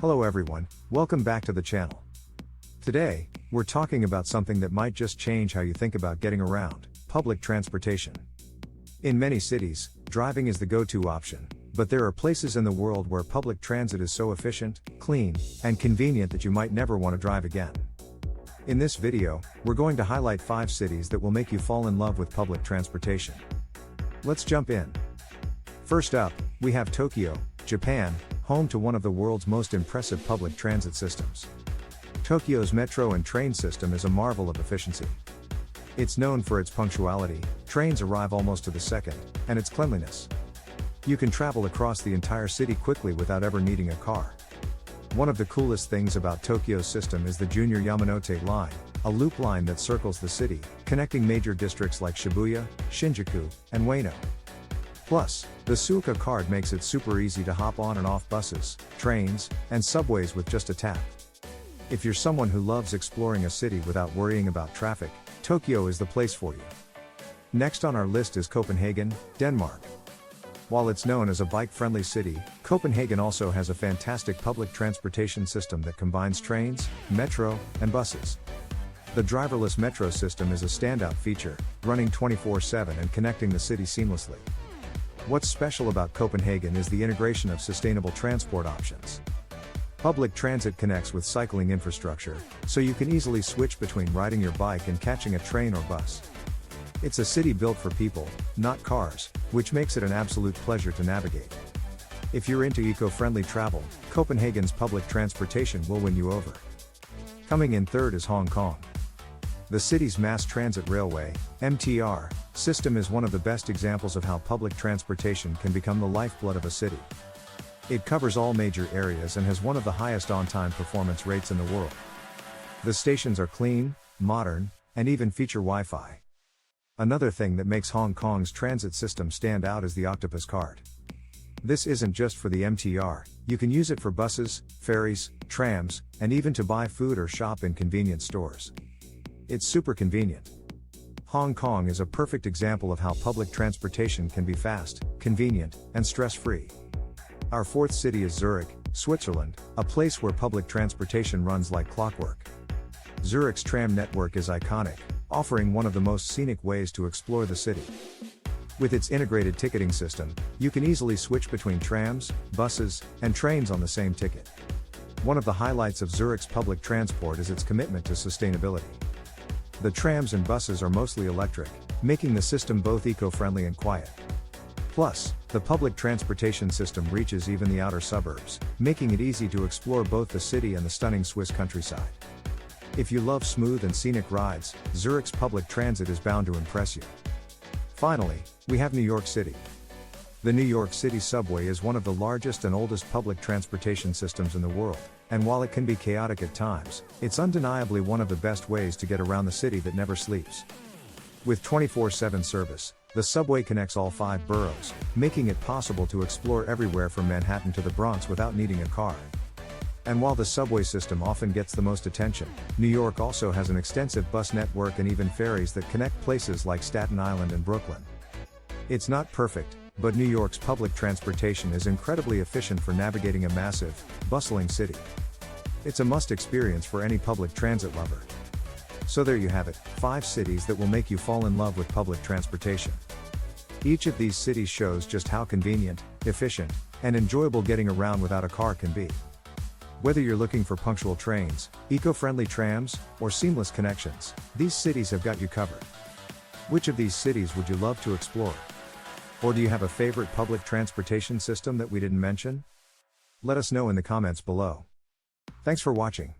Hello everyone, welcome back to the channel. Today, we're talking about something that might just change how you think about getting around: public transportation. In many cities, driving is the go-to option, but there are places in the world where public transit is so efficient, clean, and convenient that you might never want to drive again. In this video, we're going to highlight 5 cities that will make you fall in love with public transportation. Let's jump in. First up, we have Tokyo, Japan, home to one of the world's most impressive public transit systems. Tokyo's metro and train system is a marvel of efficiency. It's known for its punctuality, trains arrive almost to the second, and its cleanliness. You can travel across the entire city quickly without ever needing a car. One of the coolest things about Tokyo's system is the Junior Yamanote Line, a loop line that circles the city, connecting major districts like Shibuya, Shinjuku, and Ueno. Plus, the Suica card makes it super easy to hop on and off buses, trains, and subways with just a tap. If you're someone who loves exploring a city without worrying about traffic, Tokyo is the place for you. Next on our list is Copenhagen, Denmark. While it's known as a bike-friendly city, Copenhagen also has a fantastic public transportation system that combines trains, metro, and buses. The driverless metro system is a standout feature, running 24/7 and connecting the city seamlessly. What's special about Copenhagen is the integration of sustainable transport options. Public transit connects with cycling infrastructure, so you can easily switch between riding your bike and catching a train or bus. It's a city built for people, not cars, which makes it an absolute pleasure to navigate. If you're into eco-friendly travel, Copenhagen's public transportation will win you over. Coming in third is Hong Kong. The city's mass transit railway, MTR, system is one of the best examples of how public transportation can become the lifeblood of a city. It covers all major areas and has one of the highest on-time performance rates in the world. The stations are clean, modern, and even feature Wi-Fi. Another thing that makes Hong Kong's transit system stand out is the Octopus card. This isn't just for the MTR, you can use it for buses, ferries, trams, and even to buy food or shop in convenience stores. It's super convenient. Hong Kong is a perfect example of how public transportation can be fast, convenient, and stress-free. Our fourth city is Zurich, Switzerland, a place where public transportation runs like clockwork. Zurich's tram network is iconic, offering one of the most scenic ways to explore the city. With its integrated ticketing system, you can easily switch between trams, buses, and trains on the same ticket. One of the highlights of Zurich's public transport is its commitment to sustainability. The trams and buses are mostly electric, making the system both eco-friendly and quiet. Plus, the public transportation system reaches even the outer suburbs, making it easy to explore both the city and the stunning Swiss countryside. If you love smooth and scenic rides, Zurich's public transit is bound to impress you. Finally, we have New York City. The New York City subway is one of the largest and oldest public transportation systems in the world, and while it can be chaotic at times, it's undeniably one of the best ways to get around the city that never sleeps. With 24/7 service, the subway connects all 5 boroughs, making it possible to explore everywhere from Manhattan to the Bronx without needing a car. And while the subway system often gets the most attention, New York also has an extensive bus network and even ferries that connect places like Staten Island and Brooklyn. It's not perfect, but New York's public transportation is incredibly efficient for navigating a massive, bustling city. It's a must experience for any public transit lover. So there you have it, 5 cities that will make you fall in love with public transportation. Each of these cities shows just how convenient, efficient, and enjoyable getting around without a car can be. Whether you're looking for punctual trains, eco-friendly trams, or seamless connections, these cities have got you covered. Which of these cities would you love to explore? Or do you have a favorite public transportation system that we didn't mention? Let us know in the comments below. Thanks for watching.